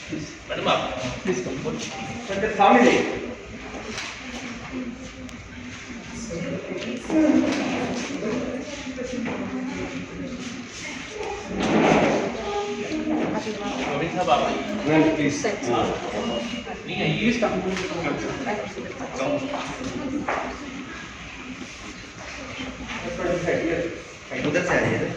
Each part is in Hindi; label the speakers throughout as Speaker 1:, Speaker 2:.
Speaker 1: मैडम आप
Speaker 2: प्लीज कम फैमिली
Speaker 1: गोविंद साहब आप
Speaker 2: मैम प्लीज
Speaker 1: नहीं आइए
Speaker 2: प्लीज कम
Speaker 3: उधर से आ रही है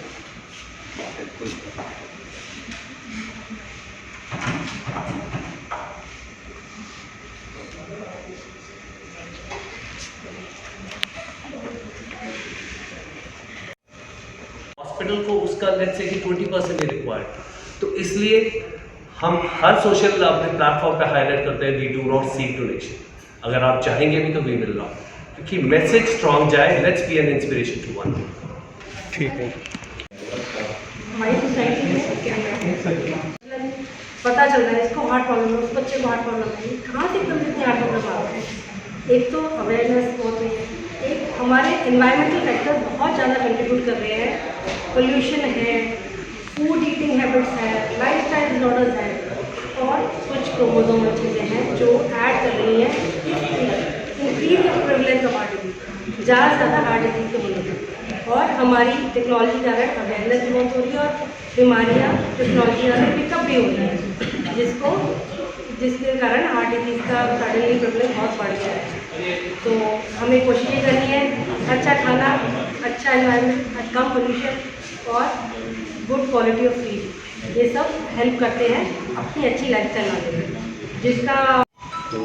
Speaker 4: हॉस्पिटल को उसका लेट्स से कि 20% ही रिक्वायर्ड, तो इसलिए हम हर सोशल अपने प्लेटफॉर्म पे हाईलाइट करते हैं we do not seek donation. अगर आप चाहेंगे भी तो वी विल नॉट, क्योंकि मैसेज स्ट्रॉन्ग जाए, let's be an inspiration to one.
Speaker 2: ठीक है
Speaker 5: हमारी सोसाइटी में पता चल रहा है इसको हार्ट प्रॉब्लम है, उस बच्चे को हार्ट प्रॉब्लम है, कहाँ से एकदम इतनी हार्ट प्रॉब्लम आ रही है। एक तो अवेयरनेस बहुत हुई है, एक हमारे एनवायरमेंटल फैक्टर बहुत ज़्यादा कंट्रीब्यूट कर रहे हैं। पोल्यूशन है, फूड ईटिंग हैबिट्स है, लाइफस्टाइल डिसऑर्डर्स है, और कुछ क्रोमोसोमल चीज़ें हैं जो ऐड कर रही हैं increase prevalence of heart disease, ज़्यादा से ज़्यादा हार्ट डिजीज के मरीज। और हमारी टेक्नोलॉजी के कारण अवेयरनेस भी बहुत हो रही है और बीमारियाँ टेक्नोलॉजी के कारण पिकअप भी हो रही है, जिसके कारण हार्ट डिजीज़ का सडनली प्रेवलेंस बहुत बढ़ गया है। तो हमें कोशिश ये करनी है अच्छा खाना, अच्छा एनवायरनमेंट, कम पोल्यूशन और गुड क्वालिटी ऑफ फीड, ये सब हेल्प करते हैं अपनी अच्छी लाइफस्टाइल लाने में, जिसका
Speaker 3: तो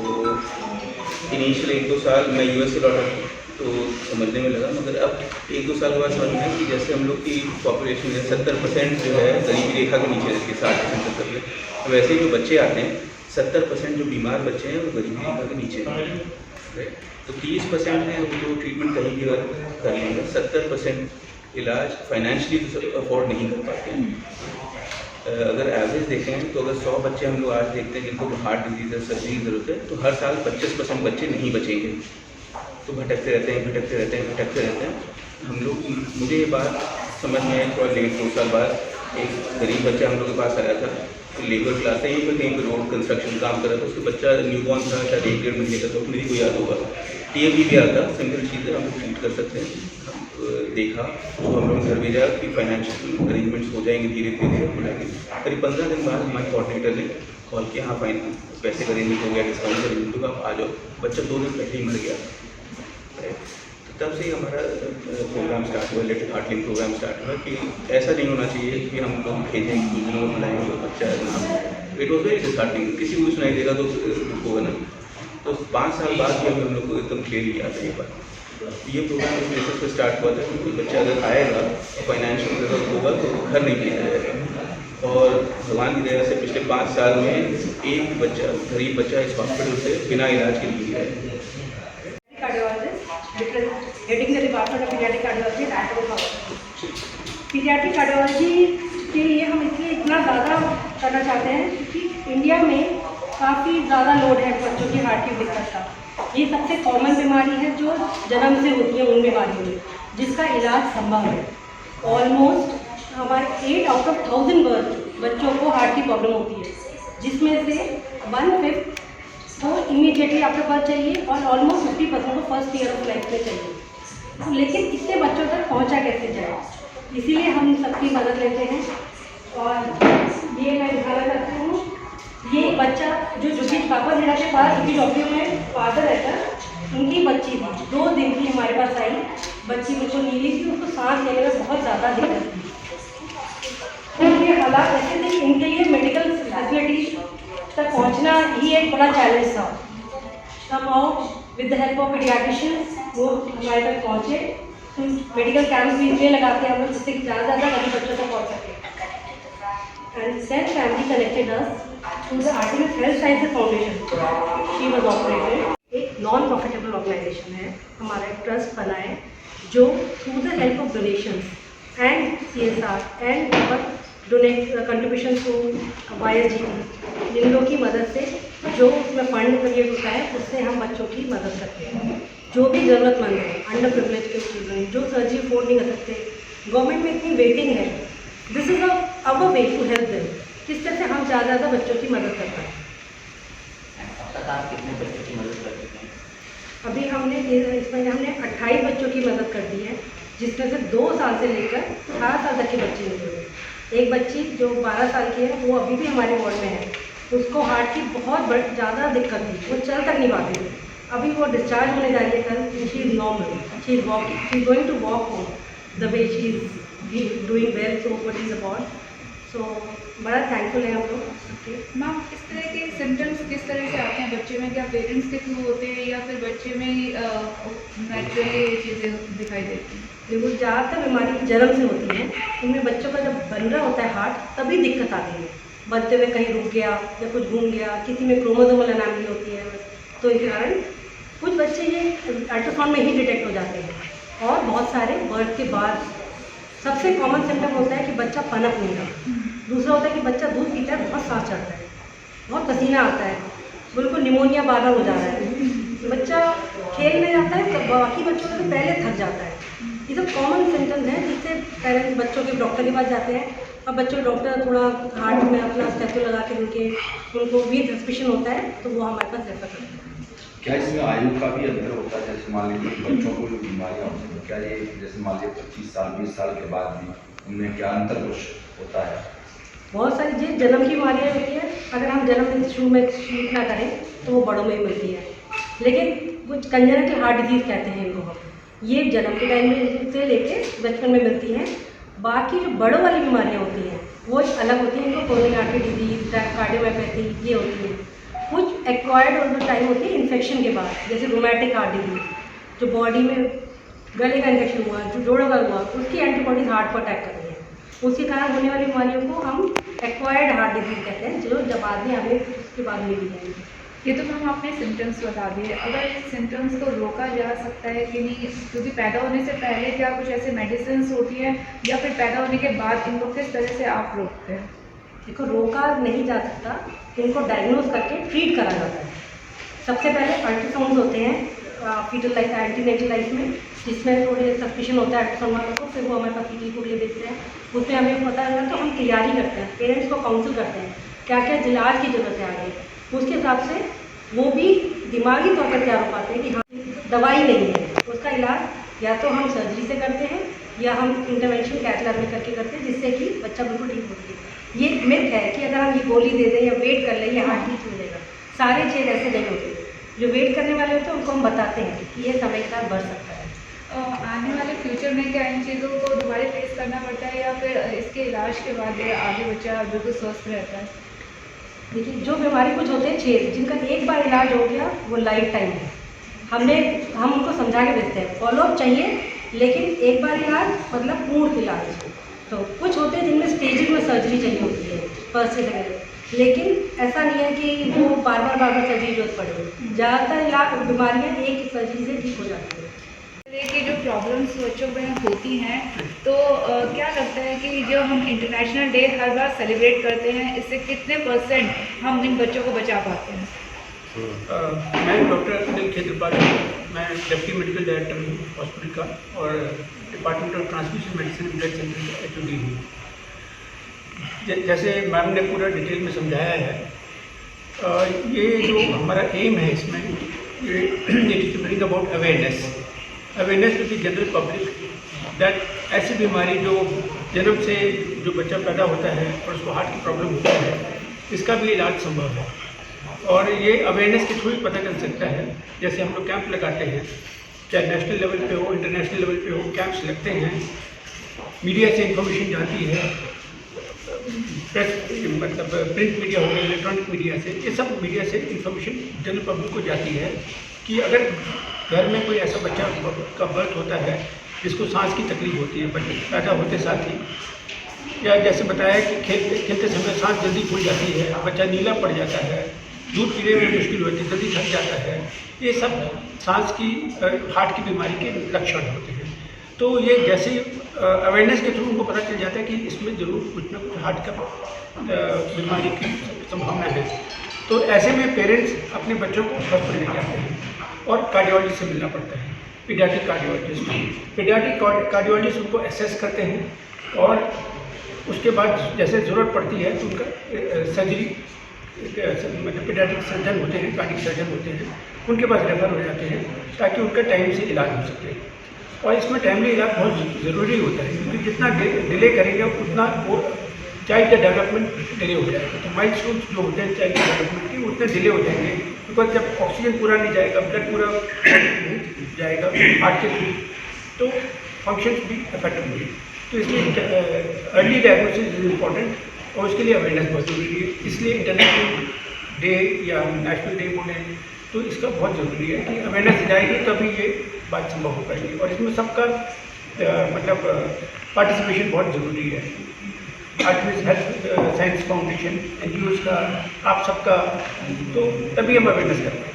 Speaker 3: इनिशियल 1-2 साल मैं यूएस से लौटा तो समझने में लगा, मगर अब 1-2 साल के बाद समझ में आया कि जैसे हम लोग की पॉपुलेशन है 70% जो है गरीबी रेखा के नीचे रहती है, 60% 70%, वैसे ही जो बच्चे आते हैं 70% जो बीमार बच्चे हैं वो गरीबी रेखा के नीचे हैं। तो 30% है वो जो ट्रीटमेंट कहीं भी कर लेंगे, 70% इलाज फाइनेंशियली अफोर्ड नहीं कर पाते हैं। अगर एवरेज देखें तो अगर 100 बच्चे हम लोग आज देखते हैं जिनको हार्ट डिजीज़ है, सर्जरी की ज़रूरत है, तो हर साल 25% बच्चे नहीं बचेंगे, तो भटकते रहते हैं। हम लोग, मुझे ये बात समझ में थोड़ा लेट 2 साल बाद, एक गरीब बच्चा हम लोग के पास आया था, लेबर क्लास है, यहीं पर कहीं पर रोड कंस्ट्रक्शन काम कर रहा था, उसका बच्चा न्यूबॉर्न था, शायद 1-1.5 महीने का था, मेरी को याद होगा। TMB भी आता, सिंपल चीज़ें हम लोग ट्रीट कर सकते हैं। देखा तो हम लोग घर भेजा कि फाइनेंशियल अरेंजमेंट्स हो जाएंगे, धीरे धीरे हो जाएंगे। करीब 15 दिन बाद हमारे कोऑर्डिनेटर ने कॉल किया, हाँ फाइन पैसे का अरेंजमेंट हो गया, डिस्काउंट का अरेंजमेंट होगा, आप आ जाओ। बच्चा 2 दिन पहले ही मर गया। तो तब से ही हमारा प्रोग्राम स्टार्ट हुआ, लेटेड हार्टलिंग प्रोग्राम स्टार्ट हुआ कि ऐसा नहीं होना चाहिए कि हम लोग भेजें, दूसरों को बुलाएंगे, बच्चा ना। इट वॉज वेरी डिसहार्टनिंग, किसी को सुनाई देगा तो होगा ना। तो 5 साल बाद भी हम लोग को एकदम क्लियर लिया था ये बात। ये प्रोग्राम इस बेसिस पर स्टार्ट हुआ था कि बच्चा अगर आएगा फाइनेंशियल जरूरत होगा तो घर नहीं भेजा जाएगा। और भगवान की दया से पिछले 5 साल में एक बच्चा, गरीब बच्चा इस हॉस्पिटल से बिना इलाज के लिए गया है।
Speaker 5: Heading the department of paediatric cardiology at paediatric cardiology के लिए हम इसलिए इतना ज़्यादा करना चाहते हैं क्योंकि इंडिया में काफ़ी ज़्यादा लोड है बच्चों की हार्ट की दिक्कत का। ये सबसे कॉमन बीमारी है जो जन्म से होती है उन बीमारियों में, जिसका इलाज संभव है। ऑलमोस्ट हमारे 8 आउट ऑफ 1000 बच्चों को हार्ट की प्रॉब्लम होती है, जिसमें से 1/5 को इमीडिएटली आफ्टर बर्थ चाहिए और ऑलमोस्ट 50% को फर्स्ट ईयर ऑफ लाइफ में चाहिए। लेकिन इतने बच्चों तक पहुंचा कैसे जाए, इसीलिए हम सबकी मदद लेते हैं। और ये मैं दिखाना चाहती हूँ, ये बच्चा जो जुगी पापा जीरा के पास जुगी डॉक्टर में फादर रहता, उनकी बच्ची थी, 2 दिन की हमारे पास आई। बच्ची बिल्कुल नीली थी, उसको सांस लेने में बहुत ज़्यादा दिक्कत थी। ये हालात ऐसे थे कि इनके लिए मेडिकल फैसिलिटी तक पहुंचना ही एक बड़ा चैलेंज था। somehow with the help of pediatricians वो हमारे तक पहुँचे। मेडिकल कैंप भी इसलिए लगाते हैं हम लोग जिससे कि ज़्यादा से ज़्यादा गरीब बच्चों तक पहुँच सके। And then family connected us to the Artemis Health Sciences Foundation. She was operated. एक नॉन प्रॉफिटेबल ऑर्गेनाइजेशन है, हमारा एक ट्रस्ट बना है जो through the help of donations and CSR and donate contribution to YSGT, इन लोगों की मदद से जो उसमें फंड क्रिएट होता है उससे हम बच्चों की मदद करते हैं। जो भी ज़रूरतमंद है, अंडर प्रिविलेज के चिल्ड्रन जो सर्जरी अफोर्ड नहीं कर सकते, गवर्नमेंट में इतनी वेटिंग है, this is our way to help them. किस तरह से हम ज़्यादा बच्चों की मदद कर पाएँ।
Speaker 6: अब तक आप कितने बच्चों की मदद कर चुके हैं?
Speaker 5: अभी हमने इस महीने हमने 28 बच्चों की मदद कर दी है, जिसमें से 2 साल से लेकर 18 साल तक के बच्चे निकले हैं। एक बच्ची जो 12 साल की है वो अभी भी हमारे वार्ड में है, उसको हार्ट की बहुत ज़्यादा दिक्कत थी, वो चल तक नहीं पाती थी। अभी वो डिस्चार्ज होने जा रही है कल, she is normal, she is walking, she is going to walk home the way she is doing well, so what is about. सो बड़ा थैंकफुल है हम लोग सबके।
Speaker 7: मैम, इस तरह के सिम्टम्स किस तरह से आते हैं बच्चे में? क्या पेरेंट्स के थ्रू होते हैं या फिर बच्चे में ही नेचुरली ये चीज़ें दिखाई देती हैं?
Speaker 5: देखो, ज़्यादातर बीमारी जन्म से होती है, इनमें बच्चों का जब बन रहा होता है हार्ट तभी दिक्कत आती है। बनते हुए कहीं रुक गया या कुछ घूम गया, किसी में क्रोमोसोमल एनामली होती है, तो इसके कारण कुछ बच्चे ये अल्ट्रासाउंड में ही डिटेक्ट हो जाते हैं। और बहुत सारे बर्थ के बाद सबसे कॉमन सिम्टम होता है कि बच्चा पनप नहीं रहा। दूसरा होता है कि बच्चा दूध पीता है, बहुत सांस चढ़ता है, बहुत पसीना आता है, बिल्कुल निमोनिया बारह हो जा रहा है, बच्चा खेलने जाता है तो बाकी बच्चों से पहले थक जाता है। ये सब कॉमन सिम्टम्स हैं जिससे पेरेंट्स बच्चों के डॉक्टर के पास जाते हैं। अब बच्चों डॉक्टर थोड़ा हार्ट में अपना स्टेथो लगा के उनको भी सस्पिशन होता है तो वो हमारे पास रेफर करते हैं।
Speaker 8: क्या इसमें आयु का भी अंतर होता है? जैसे मान लीजिए बच्चों को जो बीमारियाँ होती हैं, क्या ये जैसे मान लीजिए 25 साल 20 साल के बाद भी उनमें क्या अंतर कुछ होता है?
Speaker 5: बहुत सारी चीज़ जन्म की बीमारियाँ होती है, अगर हम जन्म से शुरू में ट्रीट ना करें तो वो बड़ों में ही मिलती है। लेकिन कुछ कंजेनिटल हार्ट डिजीज़ कहते हैं इनको हम, ये जन्म के टाइम में से लेके बचपन में मिलती हैं। बाकी जो बड़ों वाली बीमारियाँ होती हैं वो अलग होती हैं, इनको कोरोनरी आर्टरी डिजीज़, कार्डियोमायोपैथी ये होती है। कुछ एक्वायर्ड और जो टाइम होती है इन्फेक्शन के बाद, जैसे रोमैटिक हार्ट डिजीज़, जो बॉडी में गले का इन्फेक्शन हुआ, जो जोड़ों का हुआ, उसकी एंटीबॉडीज़ हार्ट को अटैक करती हैं, उसके कारण होने वाली बीमारियों को हम एक्वायर्ड हार्ट डिजीज़ कहते हैं, जो जब आदमी हमें उसके बाद मिली जाएंगे।
Speaker 7: ये तो मैम आपने सिम्टम्स बता दिए, अगर इस सिम्टम्स को रोका जा सकता है कि नहीं? क्योंकि पैदा होने से पहले क्या कुछ ऐसे मेडिसिन होती हैं या फिर पैदा होने के बाद इनको किस तरह से आप रोकते हैं?
Speaker 5: देखो, रोका नहीं जा सकता, इनको डायग्नोज करके ट्रीट करा जाता है। सबसे पहले अल्ट्रासाउंड होते हैं फीटल लाइफ, एंटीनेटल लाइफ में, जिसमें थोड़े सस्पिशन होता है अल्ट्रासाउंड वालों को, फिर वो हमारे पास फीटल फूड ले देते हैं। उसमें हमें पता लगा तो हम तैयारी करते हैं, पेरेंट्स को काउंसिल करते हैं क्या क्या इलाज की ज़रूरत है आगे, उसके हिसाब से वो भी दिमागी तौर पर तैयार हो पाते हैं कि हाँ दवाई नहीं है, उसका इलाज या तो हम सर्जरी से करते हैं या हम इंटरवेंशन कैथ लैब में करके करते हैं, जिससे कि बच्चा बिल्कुल ठीक हो सके। ये मिथ है कि अगर हम ये गोली दे दें या वेट कर लें या हार्ट ठीक हो जाएगा, सारे चीज़ ऐसे नहीं होते। जो वेट करने वाले होते हैं उनको हम बताते हैं कि ये समय के साथ बढ़ सकता है।
Speaker 7: आने वाले फ्यूचर में क्या इन चीज़ों को दोबारा फेस करना पड़ता है या फिर इसके इलाज के बाद आगे बच्चा बिल्कुल स्वस्थ रहता है?
Speaker 5: देखिए, जो बीमारी कुछ होते हैं छेद, जिनका एक बार इलाज हो गया वो लाइफ टाइम है। हम उनको समझा के देते हैं, फॉलोअप चाहिए, लेकिन एक बार इलाज मतलब पूर्ण इलाज। तो कुछ होते हैं जिनमें स्टेजिंग में सर्जरी चाहिए होती है फर्स्ट से सेकेंड, लेकिन ऐसा नहीं है कि वो बार बार सर्जरी जरूरत पड़ेगी। ज़्यादातर इलाज बीमारियाँ एक सर्जरी से ठीक हो जाती है।
Speaker 7: की जो प्रॉब्लम्स बच्चों में होती हैं तो क्या लगता है कि जो हम इंटरनेशनल डे हर बार सेलिब्रेट करते हैं, इससे कितने % हम इन बच्चों को बचा पाते हैं?
Speaker 9: मैं डॉक्टर अनिल खेत्रपाली, मैं डिप्टी मेडिकल डायरेक्टर हूँ हॉस्पिटल का और department of transmission medicine blood centre HOD हूँ। जैसे मैम ने पूरा डिटेल में समझाया है, ये जो हमारा एम है इसमें, it is to bring about awareness to the general public that ऐसी बीमारी जो जन्म से जो बच्चा पैदा होता है और उसको हार्ट की प्रॉब्लम होती है, इसका भी इलाज संभव है और ये अवेयरनेस के थ्रू ही पता चल सकता है। जैसे हम लोग कैंप लगाते हैं, चाहे नेशनल लेवल पे हो, इंटरनेशनल लेवल पे हो, कैंप्स लगते हैं, मीडिया से इंफॉर्मेशन जाती है, प्रेस मतलब प्रिंट मीडिया हो गया, इलेक्ट्रॉनिक मीडिया से, ये सब मीडिया से इंफॉर्मेशन जनरल पब्लिक को जाती है कि अगर घर में कोई ऐसा बच्चा का बर्थ होता है जिसको सांस की तकलीफ होती है बच्चे पैदा होते साथ ही, या जैसे बताया कि खेलते समय सांस जल्दी फूल जाती है, बच्चा नीला पड़ जाता है, दूध पीने में मुश्किल होती है, जल्दी थक जाता है, ये सब सांस की हार्ट की बीमारी के लक्षण होते हैं। तो ये जैसे अवेयरनेस के थ्रू उनको पता चल जाता है कि इसमें ज़रूर कुछ ना कुछ हार्ट का बीमारी की संभावना है, तो ऐसे में पेरेंट्स अपने बच्चों को हॉस्पिटल ले जाते हैं और कार्डियोलॉजिस्ट से मिलना पड़ता है, पीडियाट्रिक कार्डियोलॉजिस्ट। पीडियाट्रिक कार्डियोलॉजिस्ट उनको एसेस करते हैं और उसके बाद जैसे ज़रूरत पड़ती है तो उनका सर्जरी मतलब पीडियाट्रिक सर्जन होते हैं, कार्डिक सर्जन होते हैं, उनके पास रेफर हो जाते हैं ताकि उनका टाइम से इलाज हो सके। और इसमें टाइमली इलाज बहुत ज़रूरी होता है क्योंकि जितना डिले करेंगे उतना वो चाइल्ड का डेवलपमेंट डिले हो जाएगा। तो माइलस्टोन्स जो होते हैं चाइल्ड के डेवलपमेंट के उतने डिले हो जाएंगे बिकॉज जब ऑक्सीजन पूरा नहीं जाएगा, ब्लड पूरा नहीं जाएगा हार्ट के थ्रू, तो फंक्शंस भी अफेक्ट होंगे। तो इसलिए अर्ली डायग्नोसिस इज इम्पॉर्टेंट और उसके लिए अवेयरनेस बहुत ज़रूरी है। इसलिए इंटरनेशनल डे या नेशनल डे बोले तो इसका बहुत ज़रूरी है कि अवेयरनेस जाएगी तभी ये बात संभव हो पाएगी। और इसमें सबका मतलब पार्टिसिपेशन बहुत ज़रूरी है। Artificial health science foundation, NGOs का, आप सबका, तो तभी हम अवेयरनेस कर पाएंगे।